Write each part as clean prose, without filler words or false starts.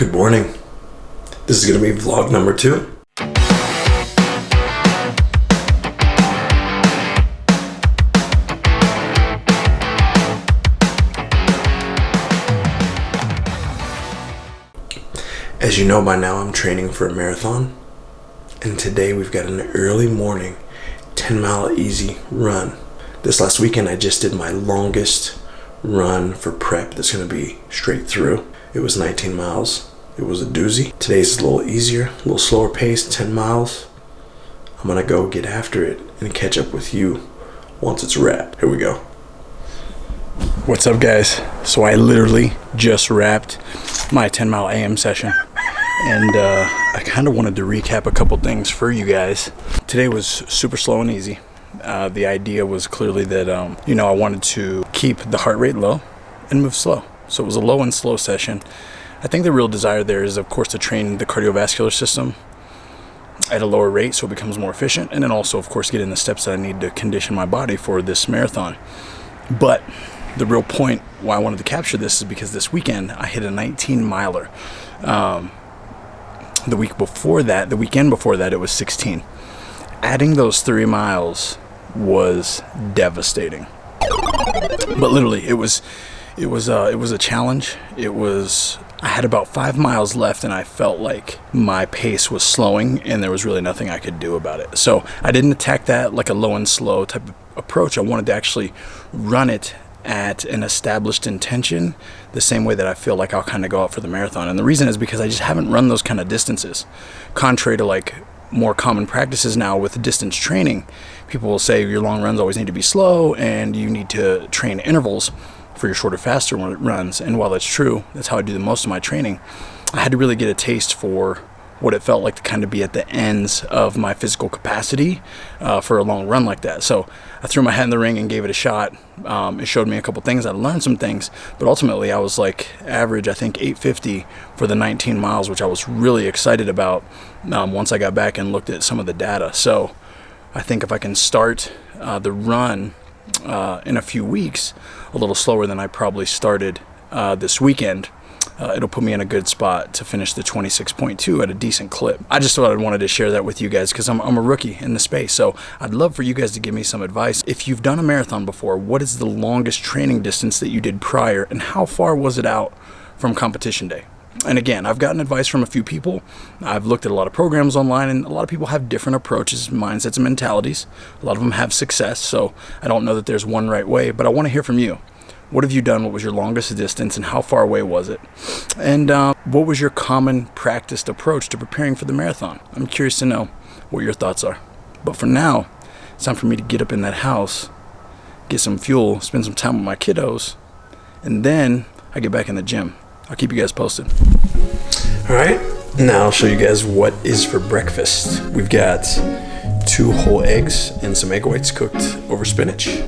Good morning. This is going to be vlog number 2. As you know by now, I'm training for a marathon. And today we've got an early morning 10-mile easy run. This last weekend I just did my longest run for prep that's going to be straight through. It was 19 miles. It was a doozy. Today's a little easier, a little slower pace, 10 miles. I'm going to go get after it and catch up with you once it's wrapped. Here we go. What's up, guys? So I literally just wrapped my 10-mile AM session. And I kind of wanted to recap a couple things for you guys. Today was super slow and easy. The idea was clearly that, I wanted to keep the heart rate low and move slow. So it was a low and slow session. I think the real desire there is, of course, to train the cardiovascular system at a lower rate so it becomes more efficient. And then also, of course, get in the steps that I need to condition my body for this marathon. But the real point why I wanted to capture this is because this weekend I hit a 19-miler. The weekend before that, it was 16. Adding those 3 miles was devastating. But literally, it was a challenge. I had about 5 miles left, and I felt like my pace was slowing, and there was really nothing I could do about it. So I didn't attack that like a low and slow type of approach. I wanted to actually run it at an established intention, the same way that I feel like I'll kind of go out for the marathon. And the reason is because I just haven't run those kind of distances. Contrary to like more common practices now with distance training, people will say your long runs always need to be slow and you need to train intervals for your shorter, faster runs. And while that's true, that's how I do the most of my training, I had to really get a taste for what it felt like to kind of be at the ends of my physical capacity for a long run like that. So I threw my hat in the ring and gave it a shot. It showed me a couple things. I learned some things, but ultimately I was like average, I think 850 for the 19 miles, which I was really excited about once I got back and looked at some of the data. So I think if I can start the run in a few weeks a little slower than I probably started this weekend, it'll put me in a good spot to finish the 26.2 at a decent clip. I just thought I wanted to share that with you guys because I'm a rookie in the space. So I'd love for you guys to give me some advice. If you've done a marathon before, what is the longest training distance that you did prior, and how far was it out from competition day? And again, I've gotten advice from a few people. I've looked at a lot of programs online, and a lot of people have different approaches, mindsets, and mentalities. A lot of them have success, so I don't know that there's one right way, but I want to hear from you. What have you done? What was your longest distance, and how far away was it? And what was your common practiced approach to preparing for the marathon? I'm curious to know what your thoughts are. But for now, it's time for me to get up in that house, get some fuel, spend some time with my kiddos, and then I get back in the gym. I'll keep you guys posted. All right, now I'll show you guys what is for breakfast. We've got 2 whole eggs and some egg whites cooked over spinach.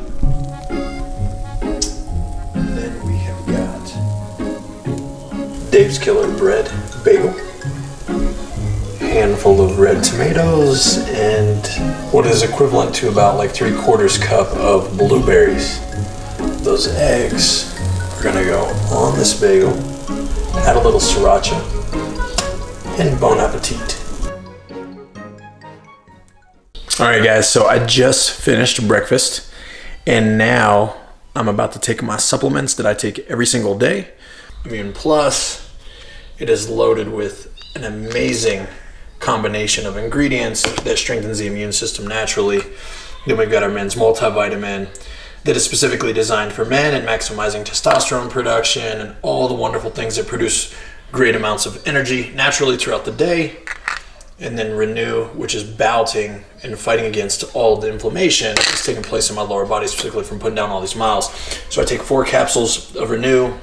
Dave's Killer Bread bagel, handful of red tomatoes, and what is equivalent to about like 3/4 cup of blueberries. Those eggs are gonna go on this bagel, add a little sriracha, and bon appetit. All right, guys, so I just finished breakfast, and now I'm about to take my supplements that I take every single day. Immune Plus. It is loaded with an amazing combination of ingredients that strengthens the immune system naturally. Then we've got our men's multivitamin that is specifically designed for men and maximizing testosterone production and all the wonderful things that produce great amounts of energy naturally throughout the day. And then Renew, which is bouting and fighting against all the inflammation that's taking place in my lower body, specifically from putting down all these miles. So I take 4 capsules of Renew.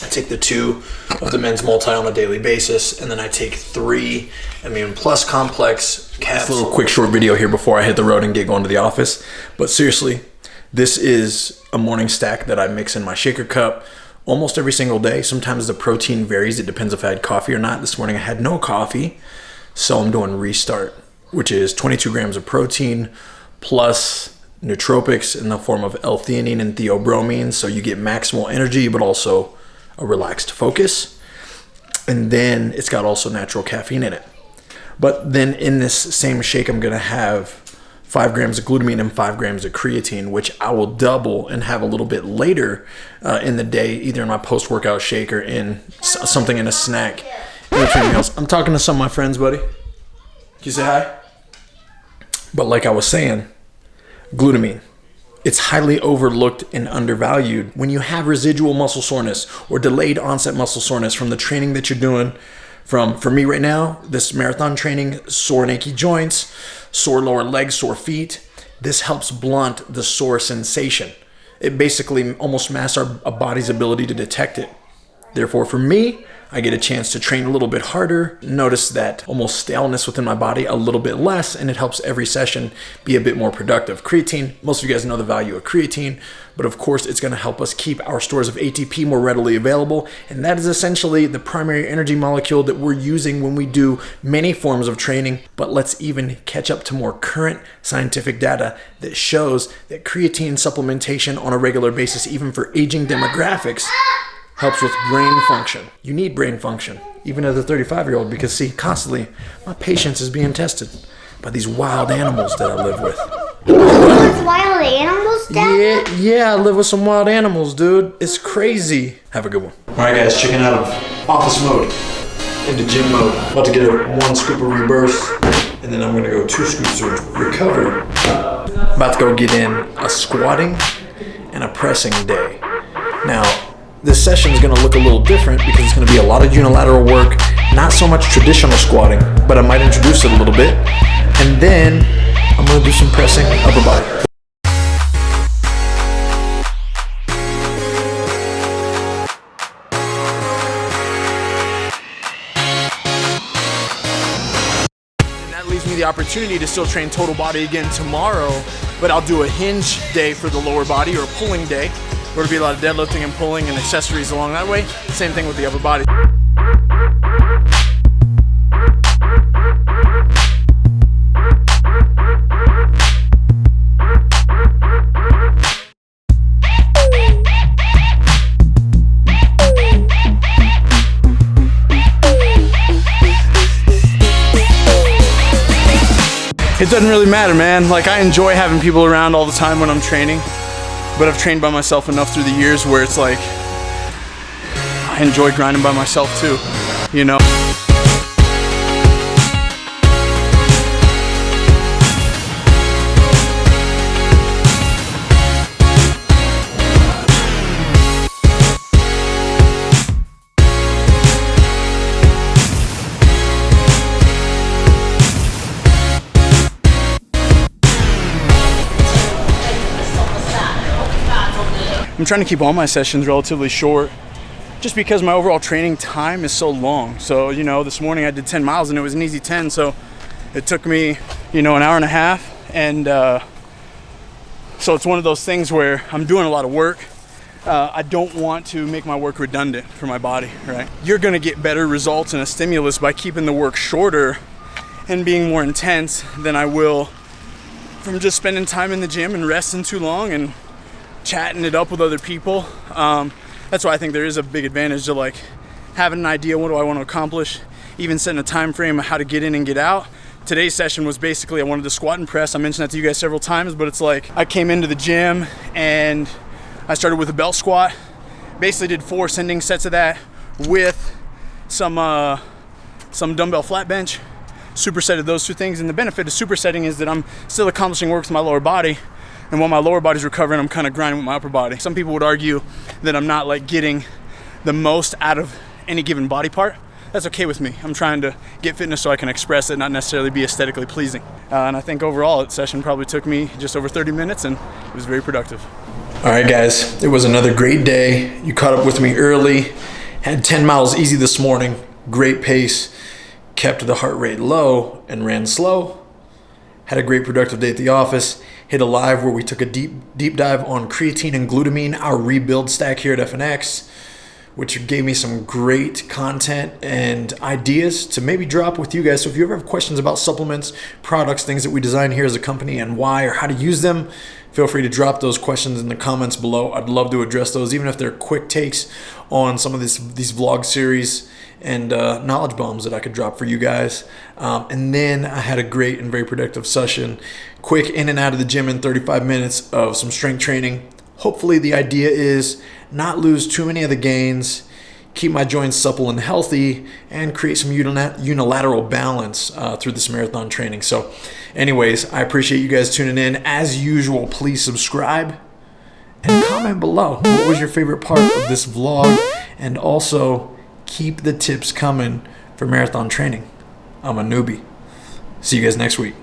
I take the 2 of the men's multi on a daily basis, and then I take 3 Immune Plus Complex capsules. A little quick short video here before I hit the road and get going to the office. But seriously, this is a morning stack that I mix in my shaker cup almost every single day. Sometimes the protein varies. It depends if I had coffee or not. This morning I had no coffee, so I'm doing Restart, which is 22 grams of protein plus nootropics in the form of L-theanine and theobromine, so you get maximal energy but also a relaxed focus. And then it's got also natural caffeine in it. But then in this same shake, I'm going to have 5 grams of glutamine and 5 grams of creatine, which I will double and have a little bit later in the day, either in my post-workout shake or in something in a snack in between meals. I'm talking to some of my friends, buddy. Can you say hi? But like I was saying, glutamine. It's highly overlooked and undervalued when you have residual muscle soreness or delayed onset muscle soreness from the training that you're doing. For me right now, this marathon training, sore and achy joints, sore lower legs, sore feet. This helps blunt the sore sensation. It basically almost masks our body's ability to detect it. Therefore, for me, I get a chance to train a little bit harder, notice that almost staleness within my body a little bit less, and it helps every session be a bit more productive. Creatine, most of you guys know the value of creatine, but of course it's going to help us keep our stores of ATP more readily available, and that is essentially the primary energy molecule that we're using when we do many forms of training. But let's even catch up to more current scientific data that shows that creatine supplementation on a regular basis, even for aging demographics, helps with brain function. You need brain function, even as a 35-year-old, because see, constantly my patience is being tested by these wild animals that I live with. With wild animals, Dad? Yeah, I live with some wild animals, dude. It's crazy. Have a good one. All right, guys, checking out of office mode into gym mode. About to get a 1 scoop of Rebirth, and then I'm gonna go 2 scoops of Recover. About to go get in a squatting and a pressing day. Now, this session is going to look a little different because it's going to be a lot of unilateral work, not so much traditional squatting, but I might introduce it a little bit. And then I'm going to do some pressing upper body. And that leaves me the opportunity to still train total body again tomorrow, but I'll do a hinge day for the lower body or a pulling day. There'll be a lot of deadlifting and pulling and accessories along that way. Same thing with the upper body. It doesn't really matter, man. Like, I enjoy having people around all the time when I'm training. But I've trained by myself enough through the years where it's like, I enjoy grinding by myself too, you know? I'm trying to keep all my sessions relatively short just because my overall training time is so long. So, you know, this morning I did 10 miles and it was an easy 10. So it took me, you know, an hour and a half. And so it's one of those things where I'm doing a lot of work. I don't want to make my work redundant for my body, right? You're going to get better results and a stimulus by keeping the work shorter and being more intense than I will from just spending time in the gym and resting too long and chatting it up with other people. That's why I think there is a big advantage to like having an idea, what do I want to accomplish, even setting a time frame of how to get in and get out. Today's session was basically I wanted to squat and press. I mentioned that to you guys several times, but it's like I came into the gym and I started with a belt squat, basically did 4 ascending sets of that with some dumbbell flat bench, supersetted those 2 things. And the benefit of supersetting is that I'm still accomplishing work with my lower body. And while my lower body's recovering, I'm kind of grinding with my upper body. Some people would argue that I'm not like getting the most out of any given body part. That's okay with me. I'm trying to get fitness so I can express it, not necessarily be aesthetically pleasing. And I think overall, that session probably took me just over 30 minutes and it was very productive. All right, guys, it was another great day. You caught up with me early, had 10 miles easy this morning, great pace, kept the heart rate low and ran slow. Had a great productive day at the office. Hit a live where we took a deep dive on creatine and glutamine, our rebuild stack here at FNX. which gave me some great content and ideas to maybe drop with you guys. So if you ever have questions about supplements, products, things that we design here as a company and why or how to use them, feel free to drop those questions in the comments below. I'd love to address those, even if they're quick takes on some of these vlog series and knowledge bombs that I could drop for you guys. And then I had a great and very productive session, quick in and out of the gym in 35 minutes of some strength training. Hopefully the idea is not lose too many of the gains, keep my joints supple and healthy, and create some unilateral balance through this marathon training. So anyways, I appreciate you guys tuning in. As usual, please subscribe and comment below. What was your favorite part of this vlog? And also keep the tips coming for marathon training. I'm a newbie. See you guys next week.